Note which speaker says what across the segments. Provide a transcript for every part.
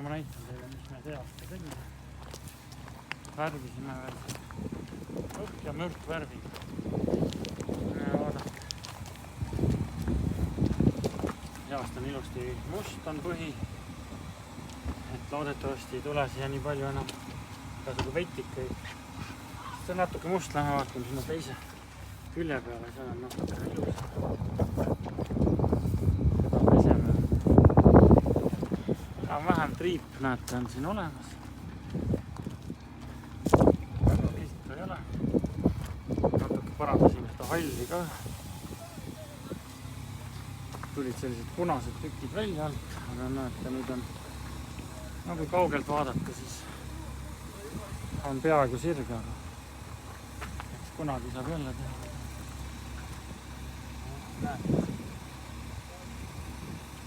Speaker 1: ma näitan teile, mis me see aasta tegime. Värvisime veel õhk ja mürk värviga. Vaadake. Heast on ilusti must on põhi. Et loodetavasti ei tule siia nii palju enam kasugu vetikeid. See on natuke must, lähme vaatame sinna teise külje peale, seal on natuke ilus. Seda peseme. Vähem triip, näete, on siin olemas. Väga pilt ei ole. Natuke parandasime seda halli ka. Tulid sellised punased tükid välja alt, aga näete, nüüd on, kui kaugelt vaadata, siis on peaaegu sirge, aga eks kunagi saab jälle teha. Näete,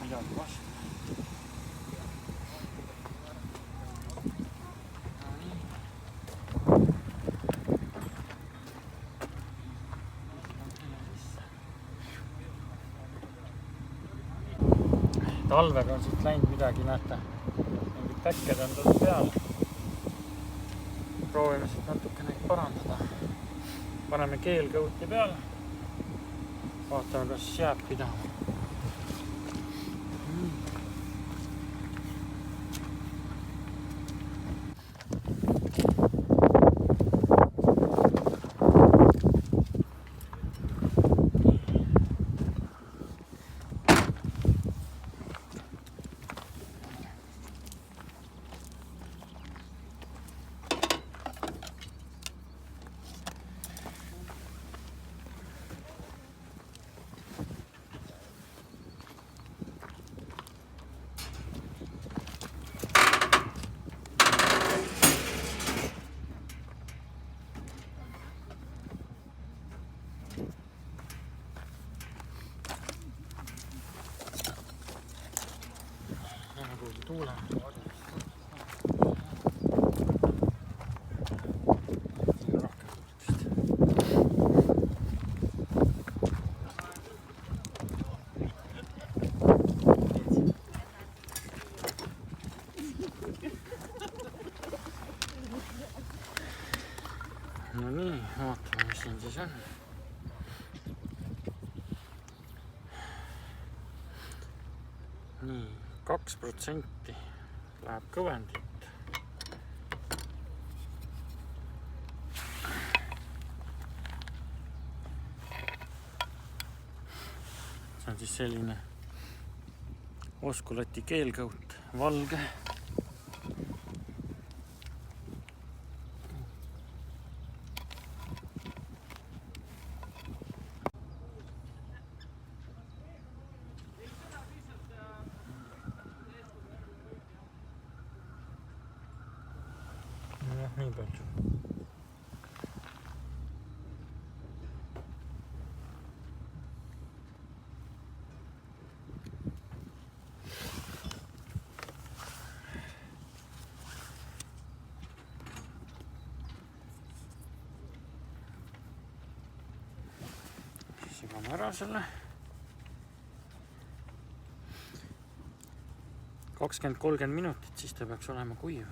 Speaker 1: midagi vastu. Talvega on siit läinud midagi, näete, mingid täkked on tulnud peale. Proovime siit natuke neid parandada. Paneme keelkõuti peale. Vaatame, kas jääb pidama. Tuule. No nii, vaatame, mis siin siis on. Nii, 2% läheb kõvendit. See on siis selline oskulati keelkõut, valge. Nii palju. Sigame ära selle. 20-30 minutit, siis ta peaks olema kuiv.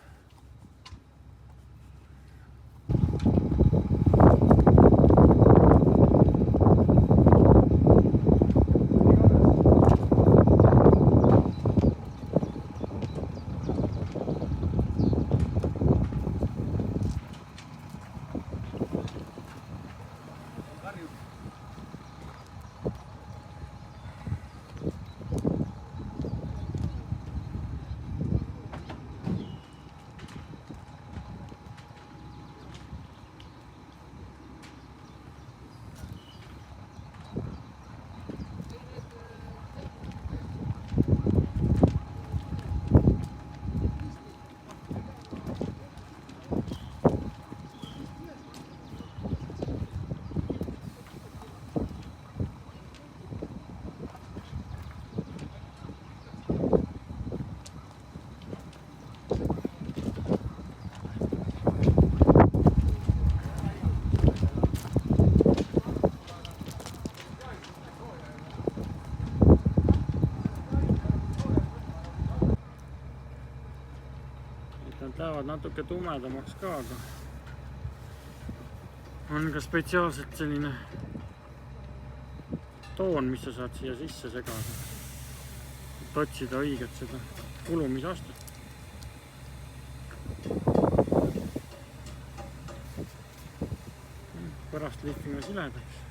Speaker 1: lähevad natuke tumedamaks ka, aga on ka spetsiaalselt selline toon, mis sa saad siia sisse segada, et otsida õiget seda kulumisastet. Pärast lihvime siledaks.